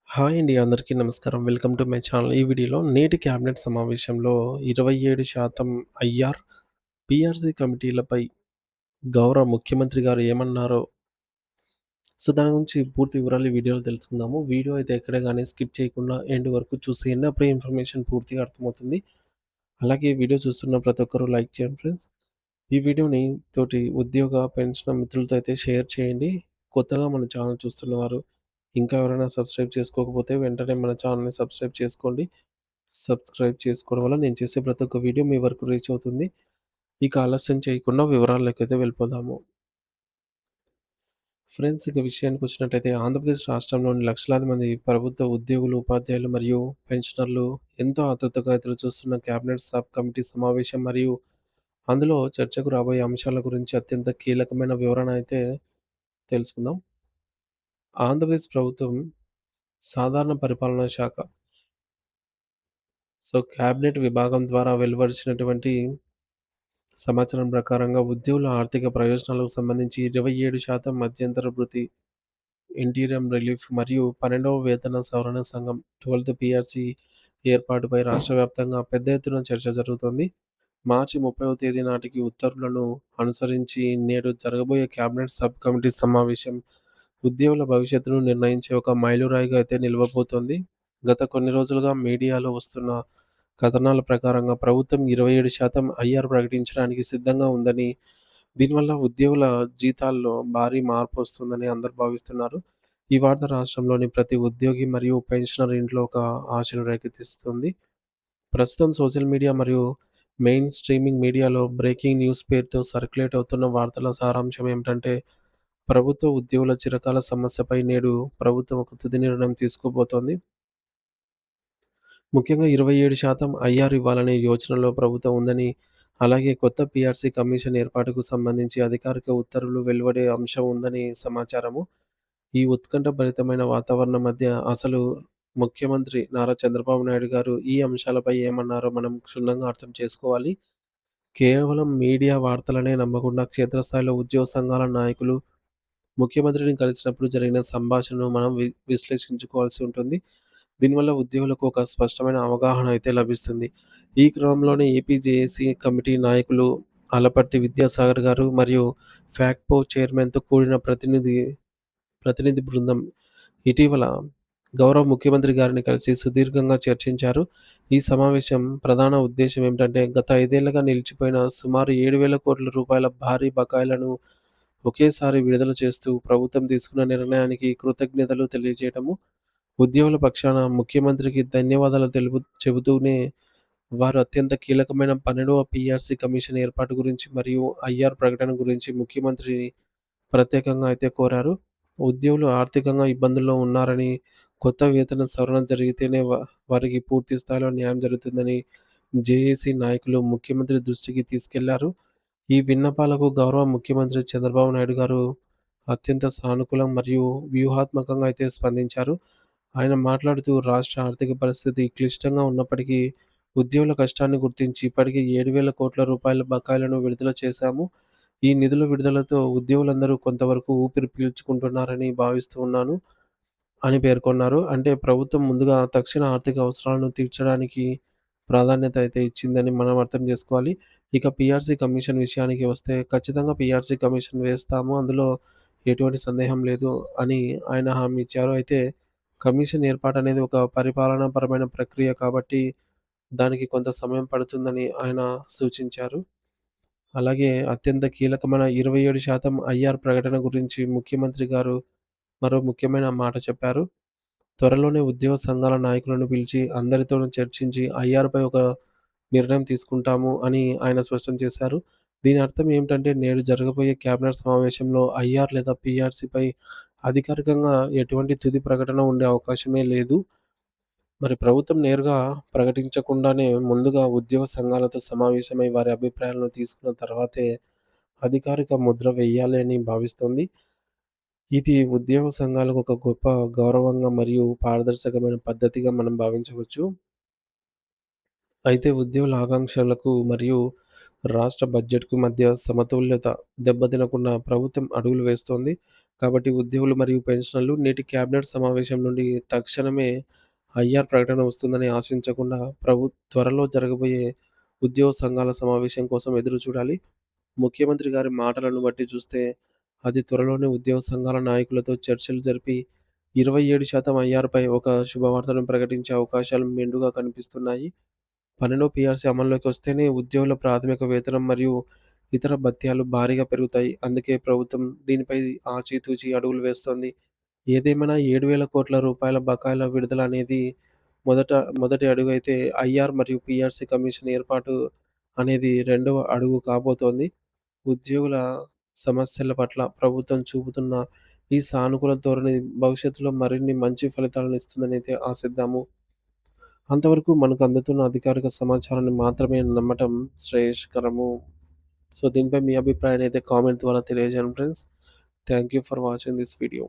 Hi అండి. అందరికీ నమస్కారం. Welcome to my channel. ఈ వీడియోలో నేటి క్యాబినెట్ సమావేశంలో 27% ఐఆర్, పీఆర్సీ కమిటీలపై గౌరవ ముఖ్యమంత్రి గారు ఏమన్నారో, దాని గురించి పూర్తి వివరాలు ఈ వీడియోలో తెలుసుకుందాము. వీడియో అయితే ఎక్కడ గాని స్కిప్ చేయకుండా ఎండ్ వరకు చూసేయండి. అప్పుడే ఇన్ఫర్మేషన్ పూర్తిగా అర్థమవుతుంది. అలాగే వీడియో చూస్తున్న ప్రతి ఒక్కరు లైక్ చేయండి ఫ్రెండ్స్. ఈ వీడియోని తోటి ఉద్యోగ, పెన్షన్ మిత్రులతో అయితే షేర్ చేయండి. కొత్తగా మన ఛానల్ చూస్తున్నవారు ఇంకా ఎవరైనా సబ్స్క్రైబ్ చేసుకోకపోతే వెంటనే మన ఛానల్‌ని సబ్స్క్రైబ్ చేసుకోండి. సబ్స్క్రైబ్ చేసుకోవడం వల్ల నేను చేసే ప్రతి ఒక్క వీడియో మీ వరకు రీచ్ అవుతుంది. ఇక ఆలస్యం చేయకుండా వివరాల్లోకైతే వెళ్ళిపోదాము. ఫ్రెండ్స్, ఇక విషయానికొచ్చినట్టయితే ఆంధ్రప్రదేశ్ రాష్ట్రంలోని లక్షలాది మంది ప్రభుత్వ ఉద్యోగులు, ఉపాధ్యాయులు మరియు పెన్షనర్లు ఎంతో ఆతృతగా ఎదురుచూస్తున్న కేబినెట్ సబ్ కమిటీ సమావేశం మరియు అందులో చర్చకు రాబోయే అంశాల గురించి అత్యంత కీలకమైన వివరణ అయితే తెలుసుకుందాం. ఆంధ్రప్రదేశ్ ప్రభుత్వం సాధారణ పరిపాలనా శాఖ కేబినెట్ విభాగం ద్వారా వెలువరించినటువంటి సమాచారం ప్రకారంగా ఉద్యోగుల ఆర్థిక ప్రయోజనాలకు సంబంధించి 27% మధ్యంతర భృతి, ఇంటీరియం రిలీఫ్ మరియు 12వ వేతన సవరణ సంఘం 12థ్ పీఆర్సీ ఏర్పాటుపై రాష్ట్ర వ్యాప్తంగా పెద్ద ఎత్తున చర్చ జరుగుతోంది. మార్చి 30వ తేదీ నాటికి ఉత్తర్వులను అనుసరించి నేడు జరగబోయే కేబినెట్ సబ్ కమిటీ సమావేశం ఉద్యోగుల భవిష్యత్తును నిర్ణయించే ఒక మైలురాయిగా అయితే నిలవబోతోంది. గత కొన్ని రోజులుగా మీడియాలో వస్తున్న కథనాల ప్రకారంగా ప్రభుత్వం 27% ఐఆర్ ప్రకటించడానికి సిద్ధంగా ఉందని, దీనివల్ల ఉద్యోగుల జీతాల్లో భారీ మార్పొస్తుందని అందరూ భావిస్తున్నారు. ఈ వార్త రాష్ట్రంలోని ప్రతి ఉద్యోగి మరియు పెన్షనర్ ఇంట్లో ఒక ఆశను రేకెత్తిస్తుంది. ప్రస్తుతం సోషల్ మీడియా మరియు మెయిన్ స్ట్రీమింగ్ మీడియాలో బ్రేకింగ్ న్యూస్ పేరుతో సర్క్యులేట్ అవుతున్న వార్తల సారాంశం ఏమిటంటే, ప్రభుత్వ ఉద్యోగుల చిరకాల సమస్యపై నేడు ప్రభుత్వం ఒక తుది నిర్ణయం తీసుకోబోతోంది. ముఖ్యంగా 27% ఐఆర్ ఇవ్వాలనే యోచనలో ప్రభుత్వం ఉందని, అలాగే కొత్త పీఆర్సీ కమిషన్ ఏర్పాటుకు సంబంధించి అధికారిక ఉత్తర్వులు వెలువడే అంశం ఉందని సమాచారము. ఈ ఉత్కంఠభరితమైన వాతావరణం మధ్య అసలు ముఖ్యమంత్రి నారా చంద్రబాబు నాయుడు గారు ఈ అంశాలపై ఏమన్నారో మనం క్షుణ్ణంగా అర్థం చేసుకోవాలి. కేవలం మీడియా వార్తలనే నమ్మకుండా క్షేత్రస్థాయిలో ఉద్యోగ సంఘాల నాయకులు, ముఖ్యమంత్రిని కలిసినప్పుడు జరిగిన సంభాషణను మనం విశ్లేషించుకోవాల్సి ఉంటుంది. దీనివల్ల ఉద్యోగులకు ఒక స్పష్టమైన అవగాహన అయితే లభిస్తుంది. ఈ క్రమంలోనే ఏపీ జేఏసీ కమిటీ నాయకులు ఆలపర్తి విద్యాసాగర్ గారు మరియు ఫ్యాక్ట్‌పో చైర్మన్‌తో కూడిన ప్రతినిధి బృందం ఇటీవల గౌరవ ముఖ్యమంత్రి గారిని కలిసి సుదీర్ఘంగా చర్చించారు. ఈ సమావేశం ప్రధాన ఉద్దేశ్యం ఏమిటంటే, గత 5 ఏళ్లుగా నిలిచిపోయిన సుమారు 7,000,00,00,000 భారీ బకాయిలను ఒకేసారి విడుదల చేస్తూ ప్రభుత్వం తీసుకున్న నిర్ణయానికి కృతజ్ఞతలు తెలియజేయడము. ఉద్యోగుల పక్షాన ముఖ్యమంత్రికి ధన్యవాదాలు చెబుతూనే వారు అత్యంత కీలకమైన 12వ పీఆర్సీ కమిషన్ ఏర్పాటు గురించి మరియు ఐఆర్ ప్రకటన గురించి ముఖ్యమంత్రిని ప్రత్యేకంగా అయితే కోరారు. ఉద్యోగులు ఆర్థికంగా ఇబ్బందుల్లో ఉన్నారని, కొత్త వేతన సవరణ జరిగితేనే వారికి పూర్తి స్థాయిలో న్యాయం జరుగుతుందని జేఏసీ నాయకులు ముఖ్యమంత్రి దృష్టికి తీసుకెళ్లారు. ఈ విన్నపాలకు గౌరవ ముఖ్యమంత్రి చంద్రబాబు నాయుడు గారు అత్యంత సానుకూలం మరియు వ్యూహాత్మకంగా అయితే స్పందించారు. ఆయన మాట్లాడుతూ, రాష్ట్ర ఆర్థిక పరిస్థితి క్లిష్టంగా ఉన్నప్పటికీ ఉద్యోగుల కష్టాన్ని గుర్తించి ఇప్పటికే 7,000,00,00,000 బకాయిలను విడుదల చేశాము. ఈ నిధుల విడుదలతో ఉద్యోగులందరూ కొంతవరకు ఊపిరి పీల్చుకుంటున్నారని భావిస్తూ ఉన్నాను అని పేర్కొన్నారు. అంటే ప్రభుత్వం ముందుగా తక్షణ ఆర్థిక అవసరాలను తీర్చడానికి ప్రాధాన్యత అయితే ఇచ్చిందని మనం అర్థం చేసుకోవాలి. ఇక పీఆర్సీ కమిషన్ విషయానికి వస్తే, ఖచ్చితంగా పీఆర్సీ కమిషన్ వేస్తాము, అందులో ఎటువంటి సందేహం లేదు అని ఆయన హామీ ఇచ్చారు. అయితే కమిషన్ ఏర్పాటనేది ఒక పరిపాలనాపరమైన ప్రక్రియ కాబట్టి దానికి కొంత సమయం పడుతుందని ఆయన సూచించారు. అలాగే అత్యంత కీలకమైన 27% ఐఆర్ ప్రకటన గురించి ముఖ్యమంత్రి గారు మరో ముఖ్యమైన మాట చెప్పారు. త్వరలోనే ఉద్యోగ సంఘాల నాయకులను పిలిచి అందరితోనూ చర్చించి ఐఆర్‌పై ఒక నిర్ణయం తీసుకుంటాము అని ఆయన స్పష్టం చేశారు. దీని అర్థం ఏమిటంటే, నేడు జరగబోయే కేబినెట్ సమావేశంలో ఐఆర్ లేదా పీఆర్సీపై అధికారికంగా ఎటువంటి తుది ప్రకటన ఉండే అవకాశమే లేదు. మరి ప్రభుత్వం నేరుగా ప్రకటించకుండానే ముందుగా ఉద్యోగ సంఘాలతో సమావేశమై వారి అభిప్రాయాలను తీసుకున్న తర్వాతే అధికారిక ముద్ర వేయాలి అని భావిస్తోంది. ఇది ఉద్యోగ సంఘాలకు ఒక గొప్ప గౌరవంగా మరియు పారదర్శకమైన పద్ధతిగా మనం భావించవచ్చు. అయితే ఉద్యోగుల ఆకాంక్షలకు మరియు రాష్ట్ర బడ్జెట్‌కు మధ్య సమతుల్యత దెబ్బతినకుండా ప్రభుత్వం అడుగులు వేస్తోంది. కాబట్టి ఉద్యోగులు మరియు పెన్షనర్లు నేటి కేబినెట్ సమావేశం నుండి తక్షణమే ఐఆర్ ప్రకటన వస్తుందని ఆశించకుండా త్వరలో జరగబోయే ఉద్యోగ సంఘాల సమావేశం కోసం ఎదురు చూడాలి. ముఖ్యమంత్రి గారి మాటలను బట్టి చూస్తే అది త్వరలోనే ఉద్యోగ సంఘాల నాయకులతో చర్చలు జరిపి 27% ఐఆర్‌పై ఒక శుభవార్తను ప్రకటించే అవకాశాలు మెండుగా కనిపిస్తున్నాయి. పనిలో పీఆర్సీ అమల్లోకి వస్తేనే ఉద్యోగుల ప్రాథమిక వేతనం మరియు ఇతర భత్యాలు భారీగా పెరుగుతాయి. అందుకే ప్రభుత్వం దీనిపై ఆచితూచి అడుగులు వేస్తోంది. ఏదేమైనా రూ. 7,000,00,00,000 బకాయిల విడుదల అనేది మొదట మొదటి అడుగైతే ఐఆర్ మరియు పీఆర్సీ కమిషన్ ఏర్పాటు అనేది రెండవ అడుగు కాబోతోంది. ఉద్యోగుల సమస్యల పట్ల ప్రభుత్వం చూపుతున్న ఈ సానుకూల ధోరణి భవిష్యత్తులో మరిన్ని మంచి ఫలితాలను ఇస్తుందనైతే ఆశిద్దాము. అంతవరకు మనకు అందుతున్న అధికారిక సమాచారాన్ని మాత్రమే నమ్మటం శ్రేయస్కరము. సో, దీనిపై మీ అభిప్రాయాన్ని అయితే కామెంట్ ద్వారా తెలియజేయండి friends. Thank you for watching this video.